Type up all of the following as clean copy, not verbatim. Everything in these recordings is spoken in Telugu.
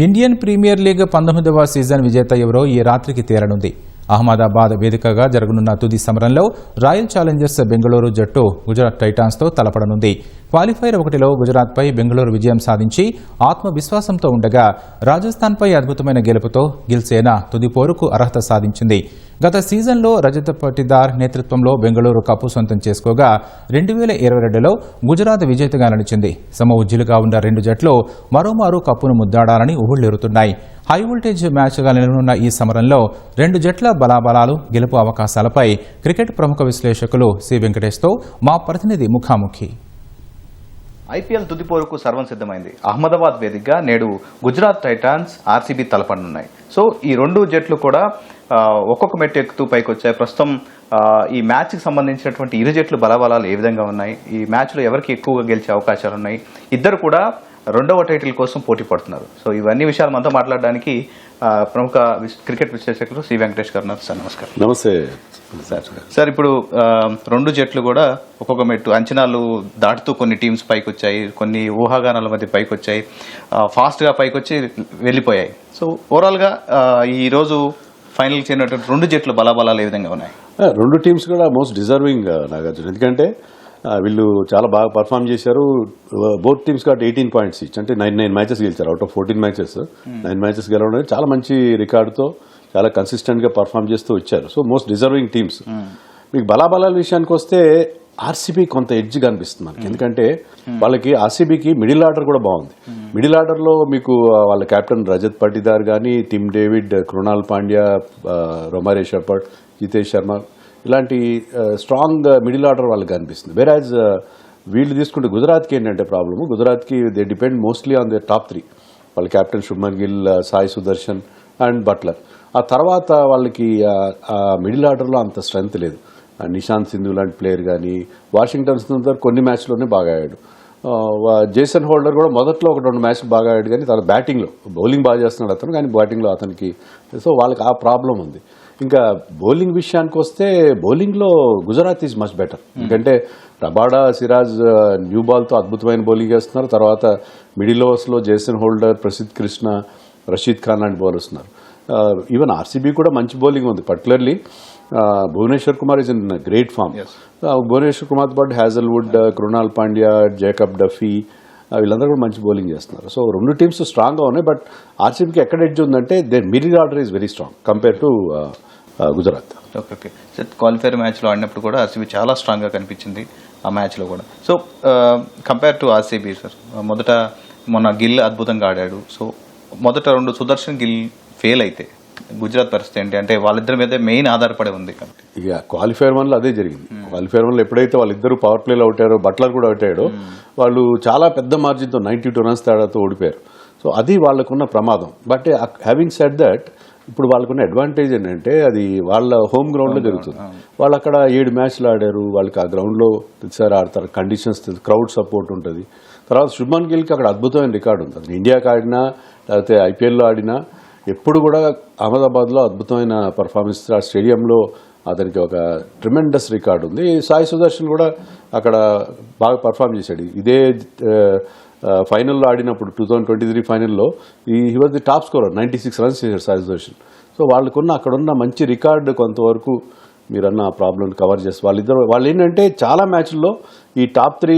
ఇండియన్ ప్రీమియర్ లీగ్ 19వ సీజన్ విజేత ఎవరో ఈ రాత్రికి తేలనుంది. అహ్మదాబాద్ వేదికగా జరగనున్న తుది సమరంలో రాయల్ ఛాలెంజర్స్ బెంగళూరు జట్టు గుజరాత్ టైటాన్స్తో తలపడనుంది. క్వాలిఫైర్ 1లో గుజరాత్పై బెంగళూరు విజయం సాధించి ఆత్మవిశ్వాసంతో ఉండగా రాజస్థాన్పై అద్భుతమైన గెలుపుతో గిల్సేన తుది పోరుకు అర్హత సాధించింది. గత సీజన్లో రజత్ పటిదార్ నేతృత్వంలో బెంగళూరు కప్పు సొంతం చేసుకోగా 2022లో గుజరాత్ విజేతగా నిలిచింది. సమఉజ్జీలుగా ఉన్న రెండు జట్లు మరోమారు కప్పును ముద్దాడాలని ఊహళ్లెరుతున్నాయి. హై వోల్టేజ్ మ్యాచ్గా నిలవనున్న ఈ సమరంలో రెండు జట్ల బలాబలాలు, గెలుపు అవకాశాలపై క్రికెట్ ప్రముఖ విశ్లేషకులు సి వెంకటేష్తో మా ప్రతినిధి ముఖాముఖి. ఐపీఎల్ తుదిపోరుకు సర్వం సిద్ధమైంది. అహ్మదాబాద్ వేదికగా నేడు గుజరాత్ టైటాన్స్, ఆర్సీబీ తలపడనున్నాయి. సో ఈ రెండు జట్లు కూడా ఒక్కొక్క మెట్టు ఎక్కుతూ పైకి వచ్చాయి. ప్రస్తుతం ఈ మ్యాచ్కి సంబంధించినటువంటి ఇరు జట్లు బలాబలాలు ఏ విధంగా ఉన్నాయి, ఈ మ్యాచ్లో ఎవరికి ఎక్కువగా గెలిచే అవకాశాలు ఉన్నాయి, ఇద్దరు కూడా రెండవ టైటిల్ కోసం పోటీ పడుతున్నారు. సో ఇవన్నీ విషయాలు మనతో మాట్లాడడానికి ప్రముఖ క్రికెట్ విశ్లేషకులు సి వెంకటేష్ గారు ఉన్నారు. సార్ నమస్కారం. నమస్తే సార్. ఇప్పుడు రెండు జట్లు కూడా ఒక్కొక్క మెట్టు అంచనాలు దాటుతూ కొన్ని టీమ్స్ పైకి వచ్చాయి, కొన్ని ఊహాగానాల మధ్య పైకి వచ్చాయి, ఫాస్ట్గా పైకి వచ్చి వెళ్ళిపోయాయి. సో ఓవరాల్గా ఈరోజు ఫైనల్ చేరినటువంటి రెండు జట్లు బలాబలాలు ఏ విధంగా ఉన్నాయి? రెండు టీమ్స్ కూడా మోస్ట్ డిజర్వింగ్ నాగార్జున, ఎందుకంటే వీళ్ళు చాలా బాగా పర్ఫామ్ చేశారు. Both teams got 18 points each, అంటే 9 మ్యాచెస్ గెలిచారు. అవుట్ ఆఫ్ 14 మ్యాచెస్ 9 మ్యాచెస్ గెలవడం చాలా మంచి రికార్డుతో చాలా కన్సిస్టెంట్గా పర్ఫామ్ చేస్తూ వచ్చారు. So most deserving teams. మీకు బలాబలాల విషయానికి వస్తే ఆర్సీబీ కొంత ఎడ్జ్ కనిపిస్తుంది మనకి, ఎందుకంటే వాళ్ళకి ఆర్సీబీకి మిడిల్ ఆర్డర్ కూడా బాగుంది. మిడిల్ ఆర్డర్లో మీకు వాళ్ళ కెప్టెన్ రజత్ పటిదార్ కానీ, Tim David, Krunal Pandya, Romario Shepherd, Jitesh Sharma ఇలాంటి స్ట్రాంగ్ మిడిల్ ఆర్డర్ వాళ్ళకి కనిపిస్తుంది. వేరాజ్ వీళ్ళు తీసుకుంటే గుజరాత్కి ఏంటంటే ప్రాబ్లము, గుజరాత్కి they depend mostly on the top 3. వాళ్ళ captain Shubman Gill, Sai Sudharsan and Buttler. ఆ తర్వాత వాళ్ళకి మిడిల్ ఆర్డర్లో అంత స్ట్రెంగ్త్ లేదు. నిశాంత్ సింధు లాంటి ప్లేయర్ కానీ, వాషింగ్టన్ సుందర్ కొన్ని మ్యాచ్లోనే బాగా ఆడాడు. జేసన్ హోల్డర్ కూడా మొదట్లో 1-2 మ్యాచ్లు బాగా ఆడాడు, కానీ తన బ్యాటింగ్లో, బౌలింగ్ బాగా చేస్తున్నాడు అతను, కానీ బ్యాటింగ్లో అతనికి సో వాళ్ళకి ఆ ప్రాబ్లం ఉంది. ఇంకా బౌలింగ్ విషయానికి వస్తే బౌలింగ్లో గుజరాత్ ఈజ్ మచ్ బెటర్, ఎందుకంటే రబాడా, సిరాజ్ న్యూ బాల్తో అద్భుతమైన బౌలింగ్ చేస్తున్నారు. తర్వాత మిడిల్ ఓవర్స్లో జేసన్ హోల్డర్, ప్రసిద్ధ్ కృష్ణ, రషీద్ ఖాన్ లాంటి బౌలర్ వస్తున్నారు. ఈవెన్ ఆర్సీబీ కూడా మంచి బౌలింగ్ ఉంది. Particularly Bhuvneshwar Kumar is in great form. Bhuvneshwar కుమార్తో పాటు Hazlewood, Krunal Pandya, Jacob Duffy వీళ్ళందరూ కూడా మంచి బౌలింగ్ చేస్తున్నారు. సో రెండు టీమ్స్ స్ట్రాంగ్గా ఉన్నాయి. బట్ ఆర్సీబీకి ఎక్కడ ఎడ్జ్ ఉందంటే there middle order is very strong compare to Gujarat. Okay. Qualifier మ్యాచ్లో ఆడినప్పుడు కూడా ఆర్సీబీ చాలా స్ట్రాంగ్గా కనిపించింది ఆ మ్యాచ్లో కూడా. So compare to RCB sir, మొన్న గిల్ అద్భుతంగా ఆడాడు. సో మొదట రెండు సుదర్శన్, గిల్ ఫెయిల్ అయితే గుజరాత్ పరిస్థితి ఏంటి? అంటే వాళ్ళిద్దరి మీద మెయిన్ ఆధారపడి ఉంది. ఇక క్వాలిఫైర్ 1లో అదే జరిగింది. క్వాలిఫైర్ 1లో ఎప్పుడైతే వాళ్ళిద్దరు పవర్ ప్లేలో అవుతారో, బట్లర్ కూడా అవుతాడో, వాళ్ళు చాలా పెద్ద మార్జిన్తో 92 runs తేడాతో ఓడిపోయారు. సో అది వాళ్ళకున్న ప్రమాదం. బట్ హ్యావింగ్ సెడ్ దట్, ఇప్పుడు వాళ్ళకున్న అడ్వాంటేజ్ ఏంటంటే అది వాళ్ళ హోమ్ గ్రౌండ్లో జరుగుతుంది. వాళ్ళు అక్కడ 7 మ్యాచ్లు ఆడారు. వాళ్ళకి ఆ గ్రౌండ్లో ప్రతిసారి ఆడతారు, కండిషన్స్ తెలుసు, క్రౌడ్ సపోర్ట్ ఉంటుంది. తర్వాత శుభ్మన్ గిల్కి అక్కడ అద్భుతమైన రికార్డు ఉంది. అతను ఇండియాకి ఆడినా లేకపోతే ఐపీఎల్లో ఆడినా ఎప్పుడు కూడా అహ్మదాబాద్లో అద్భుతమైన పర్ఫార్మెన్స్, ఆ స్టేడియంలో అతనికి ఒక ట్రిమెండస్ రికార్డు ఉంది. సాయి సుదర్శన్ కూడా అక్కడ బాగా పర్ఫామ్ చేశాడు. ఇదే ఫైనల్లో ఆడినప్పుడు 2023 ఫైనల్లో he was the top scorer, 96 runs చేశాడు సాయి సుదర్శన్. సో వాళ్ళకున్న అక్కడున్న మంచి రికార్డు కొంతవరకు మీరన్న ఆ ప్రాబ్లం కవర్ చేస్తారు. వాళ్ళు ఏంటంటే చాలా మ్యాచ్ల్లో ఈ టాప్ 3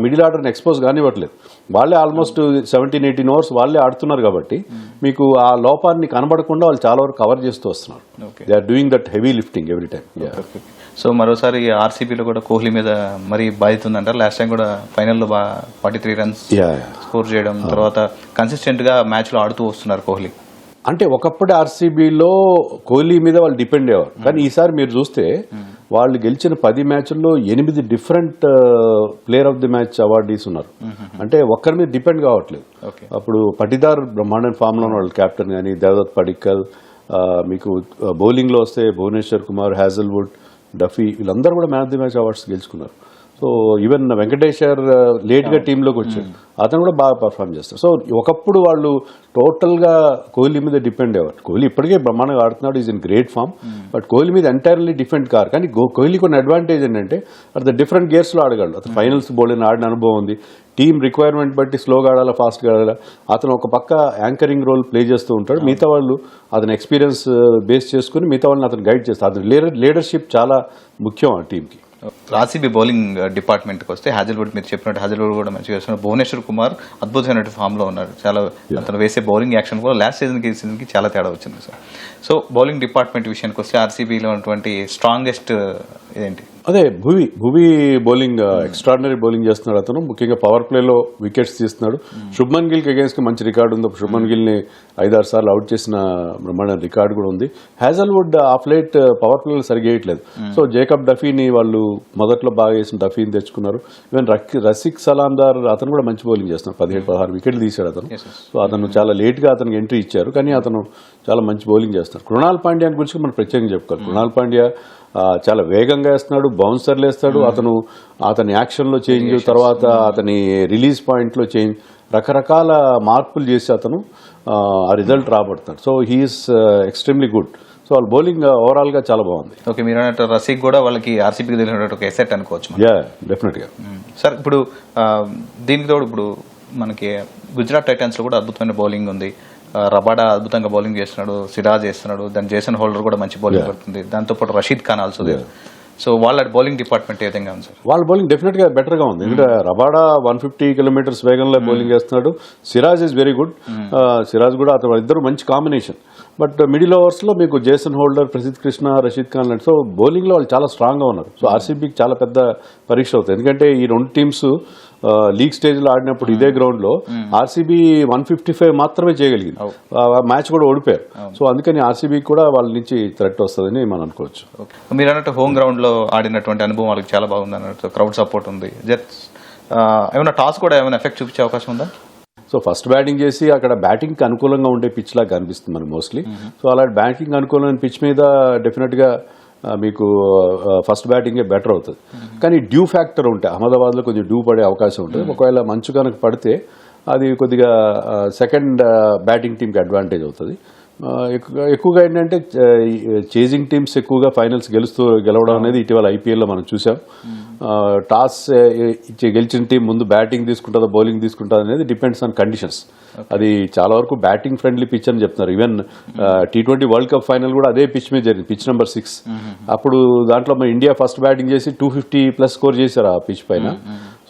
మిడిల్ ఆర్డర్ని ఎక్స్పోజ్ కానివ్వట్లేదు. వాళ్ళే ఆల్మోస్ట్ 17-18 overs వాళ్ళే ఆడుతున్నారు కాబట్టి మీకు ఆ లోపాన్ని కనబడకుండా వాళ్ళు చాలా వరకు కవర్ చేస్తూ వస్తున్నారు. They are doing that heavy lifting every time. So మరోసారి ఆర్సీబీలో కూడా కోహ్లీ మీద మరీ బాధ్యత ఉందంటారు. లాస్ట్ టైం కూడా ఫైనల్లో 43 runs స్కోర్ చేయడం, తర్వాత కన్సిస్టెంట్గా మ్యాచ్లో ఆడుతూ వస్తున్నారు కోహ్లీ. అంటే ఒకప్పుడు ఆర్సీబీలో కోహ్లీ మీద వాళ్ళు డిపెండ్ అయ్యేవారు, కానీ ఈసారి మీరు చూస్తే వాళ్ళు గెలిచిన 10 మ్యాచ్ల్లో 8 different player of the match awardees ఉన్నారు. అంటే ఒక్కరి మీద డిపెండ్ కావట్లేదు. అప్పుడు పటిదార్ బ్రహ్మాండ ఫామ్లో ఉన్న వాళ్ళు కెప్టెన్, కానీ దేవదత్ పడిక్కల్, మీకు బౌలింగ్లో వస్తే భువనేశ్వర్ కుమార్, హ్యాజల్వుడ్, డఫీ వీళ్ళందరూ కూడా man of the match awards గెలుచుకున్నారు. సో ఈవెన్ వెంకటేశ్వర్ లేట్గా టీంలోకి వచ్చాడు, అతను కూడా బాగా పర్ఫామ్ చేస్తారు. సో ఒకప్పుడు వాళ్ళు టోటల్గా కోహ్లీ మీద డిపెండ్ అయ్యారు. కోహ్లీ ఇప్పటికే బ్రహ్మాండంగా ఆడుతున్నాడు, is in great form. But Kohli మీద ఎంటైర్లీ డిఫరెంట్ కార్. కానీ కోహ్లీకి ఉన్న అడ్వాంటేజ్ ఏంటంటే అట్ ద డిఫరెంట్ గేర్స్లో ఆడగలడు. అతను ఫైనల్స్ బౌలింగ్ ఆడిన అనుభవం ఉంది. టీం రిక్వైర్మెంట్ బట్టి స్లోగా ఆడాలా ఫాస్ట్గా ఆడాలా అతను ఒక పక్క యాంకరింగ్ రోల్ ప్లే చేస్తూ ఉంటాడు, మిగతా వాళ్ళు అతని ఎక్స్పీరియన్స్ బేస్ చేసుకుని మిగతా వాళ్ళని అతను గైడ్ చేస్తారు. అతని లీడర్షిప్ చాలా ముఖ్యం ఆ టీంకి. ఆర్సీబీ బౌలింగ్ డిపార్ట్మెంట్కి వస్తే హ్యాజల్వుడ్, మీరు చెప్పినట్టు హ్యాజల్వుడ్ కూడా మంచిగా వేస్తున్నారు. భువనేశ్వర్ కుమార్ అద్భుతమైన ఫామ్లో ఉన్నారు. చాలా అతను వేసే బౌలింగ్ యాక్షన్ కూడా లాస్ట్ సీజన్కి చాలా తేడా వచ్చింది సార్. సో బౌలింగ్ డిపార్ట్మెంట్ విషయానికి వస్తే ఆర్సీబీలో ఉన్నటువంటి స్ట్రాంగెస్ట్ ఇదేంటి? అదే భువి బౌలింగ్ ఎక్స్ట్రాడినరీ బౌలింగ్ చేస్తున్నాడు అతను. ముఖ్యంగా పవర్ ప్లేలో వికెట్స్ తీస్తున్నాడు. శుభ్మన్ గిల్కి అగేన్స్ట్ మంచి రికార్డు ఉంది. శుభ్మన్ గిల్ని 5-6 సార్లు అవుట్ చేసిన బ్రహ్మాండ రికార్డు కూడా ఉంది. హ్యాజల్వుడ్ ఆఫ్ లైట్ పవర్ ప్లేలో సరిగా వేయట్లేదు. సో జేకబ్ డఫీని వాళ్ళు మొదట్లో బాగా వేసిన డఫీని తెచ్చుకున్నారు. ఈవెన్ రసిక్ సలాందార్ అతను కూడా మంచి బౌలింగ్ చేస్తున్నాడు. 17-16 వికెట్లు తీశాడు అతను. సో అతను చాలా లేట్గా అతనికి ఎంట్రీ ఇచ్చారు, కానీ అతను చాలా మంచి బౌలింగ్ చేస్తున్నారు. కృణాల్ పాండ్యా గురించి మనం ప్రత్యేకంగా చెప్పుకోవాలి. కృణాల్ పాండ్యా చాలా వేగంగా వేస్తున్నాడు, బౌన్సర్లు వేస్తాడు. అతని యాక్షన్లో చేంజ్, తర్వాత అతని రిలీజ్ పాయింట్లో చేంజ్, రకరకాల మార్పులు చేసి అతను ఆ రిజల్ట్ రాబడుతున్నాడు. So he is extremely good. So వాళ్ళ బౌలింగ్ ఓవరాల్గా చాలా బాగుంది. ఓకే, మీరు అన్నట్టు రసీక్ కూడా వాళ్ళకి ఆర్సీబీకి తెలిసినట్టు ఒక ఎసెట్ అనుకోవచ్చు. యా, డెఫినెట్గా. సార్ ఇప్పుడు దీనికి తోడు ఇప్పుడు మనకి గుజరాత్ టైటన్స్లో కూడా అద్భుతమైన బౌలింగ్ ఉంది. రబాడా అద్భుతంగా బౌలింగ్ చేస్తున్నాడు, సిరాజ్ చేస్తున్నాడు, దాని జేసన్ హోల్డర్ కూడా మంచి బౌలింగ్ పడుతుంది. దాంతోపాటు రషీద్ ఖాన్ ఆల్సో. సో వాళ్ళ బౌలింగ్ డిపార్ట్మెంట్ ఏ విధంగా ఉంది సార్? వాళ్ళ బౌలింగ్ డెఫినెట్గా బెటర్గా ఉంది. ఎందుకంటే రబాడా 150 కిలోమీటర్స్ వేగంలో బౌలింగ్ చేస్తున్నాడు. Siraj is very good. Siraj కూడా అతను ఇద్దరు మంచి కాంబినేషన్. బట్ మిడిల్ ఓవర్స్లో మీకు జేసన్ హోల్డర్, ప్రసిద్ధ్ కృష్ణ, రషీద్ ఖాన్ లాంటి, సో బౌలింగ్లో వాళ్ళు చాలా స్ట్రాంగ్గా ఉన్నారు. సో ఆర్సీబీకి చాలా పెద్ద పరీక్ష అవుతుంది. ఎందుకంటే ఈ రెండు టీమ్స్ లీగ్ స్టేజ్లో ఆడినప్పుడు ఇదే గ్రౌండ్లో ఆర్సీబీ 155 మాత్రమే చేయగలిగింది. మ్యాచ్ కూడా ఓడిపోయారు. సో అందుకని ఆర్సీబీకి కూడా వాళ్ళ నుంచి థ్రెట్ వస్తుందని మనం అనుకోవచ్చు. మీరు అన్నట్టు హోమ్ గ్రౌండ్లో ఆడినటువంటి అనుభవం వాళ్ళకి చాలా బాగుంది అన్నట్టు, క్రౌడ్ సపోర్ట్ ఉంది. ఏమైనా టాస్ కూడా ఏమైనా ఎఫెక్ట్ చూపించే అవకాశం ఉందా? సో ఫస్ట్ బ్యాటింగ్ చేసి అక్కడ బ్యాటింగ్కి అనుకూలంగా ఉండే పిచ్ లాగా కనిపిస్తుంది మనకి మోస్ట్లీ. సో అలాంటి బ్యాటింగ్ అనుకూలమైన పిచ్ మీద డెఫినెట్గా మీకు ఫస్ట్ బ్యాటింగే బెటర్ అవుతుంది. కానీ డ్యూ ఫ్యాక్టర్ ఉంటే అహ్మదాబాద్లో కొంచెం డ్యూ పడే అవకాశం ఉంటుంది. ఒకవేళ మంచు కనుక పడితే అది కొద్దిగా సెకండ్ బ్యాటింగ్ టీంకి అడ్వాంటేజ్ అవుతుంది. ఎక్కువగా ఏంటంటే చేజింగ్ టీమ్స్ ఎక్కువగా ఫైనల్స్ గెలవడం అనేది ఇటీవల ఐపీఎల్లో మనం చూసాం. టాస్ గెలిచిన టీం ముందు బ్యాటింగ్ తీసుకుంటుందో బౌలింగ్ తీసుకుంటుందో అనేది డిపెండ్స్ ఆన్ కండిషన్స్. అది చాలా వరకు బ్యాటింగ్ ఫ్రెండ్లీ పిచ్ అని చెప్తున్నారు. Even T20 world cup final కూడా అదే పిచ్ మీద జరిగింది, పిచ్ నెంబర్ 6. అప్పుడు దాంట్లో మన ఇండియా ఫస్ట్ బ్యాటింగ్ చేసి 250+ స్కోర్ చేశారు ఆ పిచ్ పైన.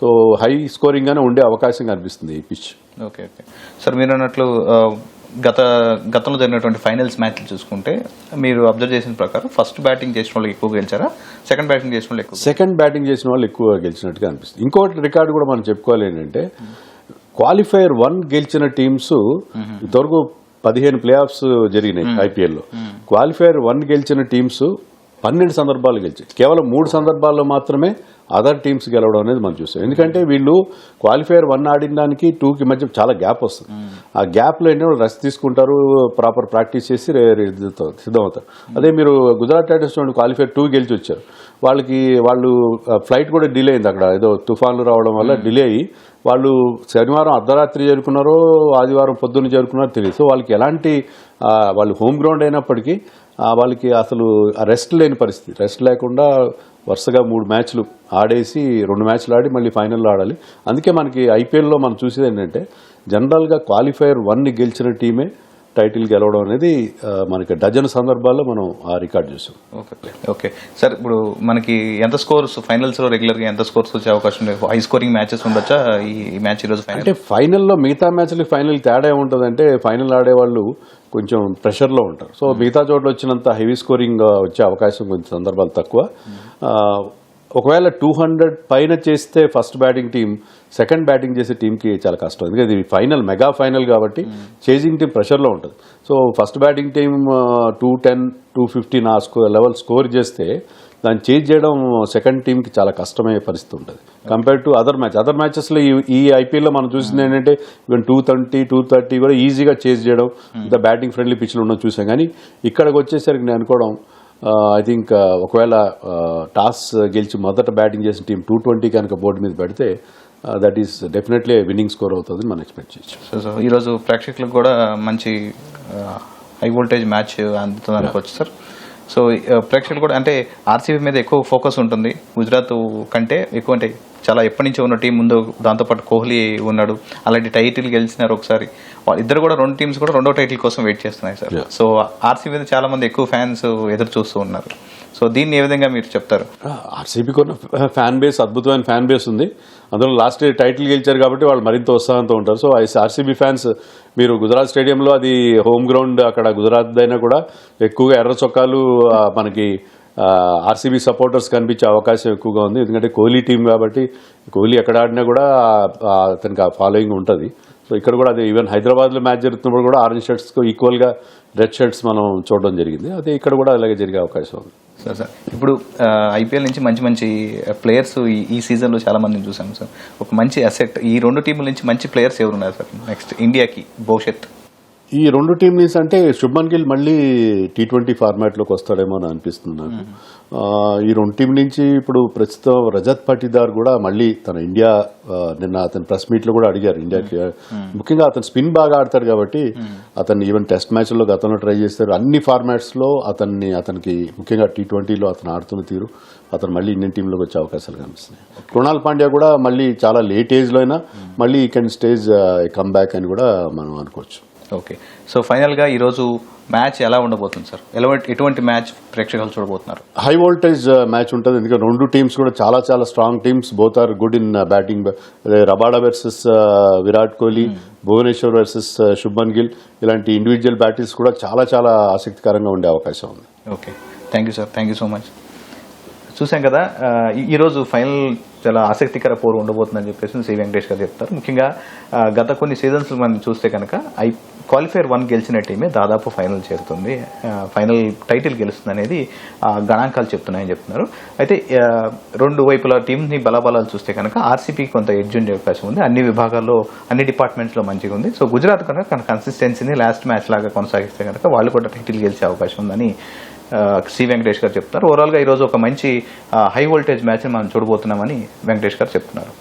సో హై స్కోరింగ్ గానే ఉండే అవకాశం కనిపిస్తుంది ఈ పిచ్. ఓకే సార్, మీరు అన్నట్లు గతంలో జరిగినటువంటి ఫైనల్స్ మ్యాచ్లు చూసుకుంటే మీరు అబ్జర్వ్ చేసిన ప్రకారం ఫస్ట్ బ్యాటింగ్ చేసిన వాళ్ళు ఎక్కువ గెలిచారా, సెకండ్ బ్యాటింగ్ చేసిన వాళ్ళు ఎక్కువ? సెకండ్ బ్యాటింగ్ చేసిన వాళ్ళు ఎక్కువ గెలిచినట్టుగా అనిపిస్తుంది. ఇంకోటి రికార్డు కూడా మనం చెప్పుకోవాలి ఏంటంటే, క్వాలిఫైయర్ 1 గెలిచిన టీమ్స్ ఇంతవరకు 15 ప్లే ఆఫ్స్ జరిగినాయి ఐపీఎల్లో. క్వాలిఫైయర్ 1 గెలిచిన టీమ్స్ 12 సందర్భాలు గెలిచాయి. కేవలం 3 సందర్భాల్లో మాత్రమే అదర్ టీమ్స్ గెలవడం అనేది మనం చూస్తాం. ఎందుకంటే వీళ్ళు క్వాలిఫైయర్ 1 ఆడిన దానికి 2కి మధ్య చాలా గ్యాప్ వస్తుంది. ఆ గ్యాప్లో ఏంటంటే రెస్ట్ తీసుకుంటారు, ప్రాపర్ ప్రాక్టీస్ చేసి సిద్ధమవుతారు. అదే మీరు గుజరాత్ టైటన్స్ క్వాలిఫైర్ 2 గెలిచి వచ్చారు, వాళ్ళు ఫ్లైట్ కూడా డిలే అయింది. అక్కడ ఏదో తుఫాన్లు రావడం వల్ల డిలే అయ్యి వాళ్ళు శనివారం అర్ధరాత్రి చేరుకున్నారో ఆదివారం పొద్దున్న చేరుకున్నారో తెలియదు. సో వాళ్ళకి ఎలాంటి వాళ్ళు హోమ్ గ్రౌండ్ అయినప్పటికీ వాళ్ళకి అసలు రెస్ట్ లేని పరిస్థితి. రెస్ట్ లేకుండా వరుసగా 3 మ్యాచ్లు ఆడేసి 2 మ్యాచ్లు ఆడి మళ్ళీ ఫైనల్లో ఆడాలి. అందుకే మనకి ఐపీఎల్లో మనం చూసేది ఏంటంటే, జనరల్గా క్వాలిఫైయర్ 1ని గెలిచిన టీమే టైటిల్ గెలవడం అనేది మనకి డజన్ సందర్భాల్లో మనం ఆ రికార్డ్ చూసాం. ఓకే సార్, ఇప్పుడు మనకి ఎంత స్కోర్స్ ఫైనల్స్లో రెగ్యులర్గా ఎంత స్కోర్స్ వచ్చే అవకాశం ఉంది? హై స్కోరింగ్ మ్యాచెస్ ఉండొచ్చా ఈ మ్యాచ్ ఈరోజు? అంటే ఫైనల్లో మిగతా మ్యాచ్లకి ఫైనల్ తేడా ఏముంటుందంటే, ఫైనల్ ఆడేవాళ్ళు కొంచెం ప్రెషర్లో ఉంటారు. సో మిగతా చోట్ల వచ్చినంత హెవీ స్కోరింగ్ వచ్చే అవకాశం కొంచెం సందర్భాలు తక్కువ. ఒకవేళ 200 పైన చేస్తే first batting team second batting చేసే టీంకి చాలా కష్టం. ఎందుకంటే ఇది ఫైనల్, మెగా ఫైనల్ కాబట్టి చేజింగ్ టీం ప్రెషర్లో ఉంటుంది. సో ఫస్ట్ బ్యాటింగ్ టీం 210, 215 ఆ లెవెల్ స్కోర్ చేస్తే దాన్ని చేజ్ చేయడం సెకండ్ టీంకి చాలా కష్టమయ్యే పరిస్థితి ఉంటుంది కంపేర్ టు అదర్ మ్యాచెస్లో. ఈ ఐపీఎల్లో మనం చూసింది ఏంటంటే, ఈవెన్ 220, 230 కూడా ఈజీగా చేజ్ చేయడం, ఇంత బ్యాటింగ్ ఫ్రెండ్లీ పిచ్లు ఉండడం చూసాం. కానీ ఇక్కడికి వచ్చేసరికి నేను అనుకోవడం, ఐ థింక్ ఒకవేళ టాస్ గెలిచి మొదట బ్యాటింగ్ చేసిన టీం 220 కనుక బోర్డు మీద పెడితే that is definitely winnowing score అవుతుందని మనం ఎక్స్పెక్ట్ చేయొచ్చు. సో ఈరోజు ప్రేక్షకులకు కూడా మంచి హై వోల్టేజ్ మ్యాచ్ అందుతుంది అనుకోవచ్చు సార్. సో ప్రేక్షకులు కూడా అంటే ఆర్సీబీ మీద ఎక్కువ ఫోకస్ ఉంటుంది గుజరాత్ కంటే ఎక్కువ, అంటే చాలా ఎప్పటి నుంచో ఉన్న టీం ముందు, దాంతోపాటు కోహ్లీ ఉన్నాడు, అలాంటి టైటిల్ గెలిచినారు ఒకసారి. ఇద్దరు కూడా రెండు టీమ్స్ కూడా రెండో టైటిల్ కోసం వెయిట్ చేస్తున్నాయి సార్. సో ఆర్సీబీ మీద చాలా మంది ఎక్కువ ఫ్యాన్స్ ఎదురు చూస్తూ ఉన్నారు. సో దీన్ని ఏ విధంగా మీరు చెప్తారు? ఆర్సీబీకి ఉన్న ఫ్యాన్ బేస్, అద్భుతమైన ఫ్యాన్ బేస్ ఉంది. అందులో లాస్ట్ ఇయర్ టైటిల్ గెలిచారు కాబట్టి వాళ్ళు మరింత ఉత్సాహంతో ఉంటారు. సో ఆర్సీబీ ఫ్యాన్స్, మీరు గుజరాత్ స్టేడియంలో, అది హోమ్ గ్రౌండ్ అక్కడ గుజరాత్ అయినా కూడా ఎక్కువగా ఎర్ర చొక్కాలు మనకి ఆర్సీబీ సపోర్టర్స్ కనిపించే అవకాశం ఎక్కువగా ఉంది. ఎందుకంటే కోహ్లీ టీం కాబట్టి కోహ్లీ ఎక్కడ ఆడినా కూడా అతనికి ఆ ఫాలోయింగ్ ఉంటుంది. సో ఇక్కడ కూడా అదే, ఈవెన్ హైదరాబాద్లో మ్యాచ్ జరుగుతున్నప్పుడు కూడా ఆరెంజ్ షర్ట్స్కు ఈక్వల్గా రెడ్ షర్ట్స్ మనం చూడడం జరిగింది. అదే ఇక్కడ కూడా అలాగే జరిగే అవకాశం ఉంది. సార్ ఇప్పుడు ఐపీఎల్ నుంచి మంచి మంచి ప్లేయర్స్ ఈ సీజన్లో చాలా మందిని చూసాము సార్. ఒక మంచి అసెట్ ఈ రెండు టీముల నుంచి మంచి ప్లేయర్స్ ఎవరు ఉన్నారు సార్ నెక్స్ట్ ఇండియాకి భవిష్యత్? ఈ రెండు టీం నుంచి అంటే శుభ్మన్ గిల్ మళ్ళీ T20 ఫార్మాట్లోకి వస్తాడేమో అని అనిపిస్తుంది నాకు. ఈ రెండు టీం నుంచి ఇప్పుడు ప్రస్తుతం రజత్ పాటీదార్ కూడా మళ్ళీ తన ఇండియా, నిన్న అతని ప్రెస్ మీట్లో కూడా అడిగారు ఇండియాకి. ముఖ్యంగా అతను స్పిన్ బాగా ఆడతాడు కాబట్టి అతన్ని ఈవెన్ టెస్ట్ మ్యాచ్లో గతంలో ట్రై చేస్తారు. అన్ని ఫార్మాట్స్లో అతనికి ముఖ్యంగా T20లో అతను ఆడుతున్న తీరు, అతను మళ్ళీ ఇండియన్ టీంలోకి వచ్చే అవకాశాలు కనిపిస్తున్నాయి. కృణాల్ పాండ్యా కూడా మళ్ళీ చాలా లేట్ ఏజ్లో అయినా మళ్ళీ ఈ కెన్ స్టేజ్ కమ్ బ్యాక్ అని కూడా మనం అనుకోవచ్చు. ఓకే, సో ఫైనల్గా ఈరోజు మ్యాచ్ ఎలా ఉండబోతుంది సార్? ఎటువంటి మ్యాచ్ ప్రేక్షకులు చూడబోతున్నారు? హై వోల్టేజ్ మ్యాచ్ ఉంటుంది. ఎందుకంటే రెండు టీమ్స్ కూడా చాలా చాలా strong teams. Both are good in batting. Rabada versus Virat Kohli, Bhuvneshwar versus Shubman Gill, ఇలాంటి ఇండివిజువల్ బ్యాటిల్స్ కూడా చాలా చాలా ఆసక్తికరంగా ఉండే అవకాశం ఉంది. Okay, thank you sir, thank you so much. చూసాం కదా, ఈరోజు ఫైనల్ చాలా ఆసక్తికర పోరు ఉండబోతుందని చెప్పేసి సి వెంకటేష్ గారు చెప్తారు. ముఖ్యంగా గత కొన్ని సీజన్స్ మనం చూస్తే కనుక క్వాలిఫైర్ 1 గెలిచిన టీమే దాదాపు ఫైనల్ చేరుతుంది, ఫైనల్ టైటిల్ గెలుస్తుంది అనేది గణాంకాలు చెప్తున్నాయని చెప్తున్నారు. అయితే రెండు వైపుల టీంని బలాబలాలు చూస్తే కనుక ఆర్సీబీకి కొంత ఎడ్జ్ ఉండే అవకాశం ఉంది. అన్ని విభాగాల్లో, అన్ని డిపార్ట్మెంట్స్లో మంచిగా ఉంది. సో గుజరాత్ కనుక కన్సిస్టెన్సీని లాస్ట్ మ్యాచ్ లాగా కొనసాగిస్తే కనుక వాళ్ళు కూడా టైటిల్ గెలిచే అవకాశం ఉందని సి వెంకటేష్ గారు చెప్తున్నారు. ఓవరాల్గా ఈరోజు ఒక మంచి హై వోల్టేజ్ మ్యాచ్ని మనం చూడబోతున్నామని వెంకటేష్ గారు చెప్తున్నారు.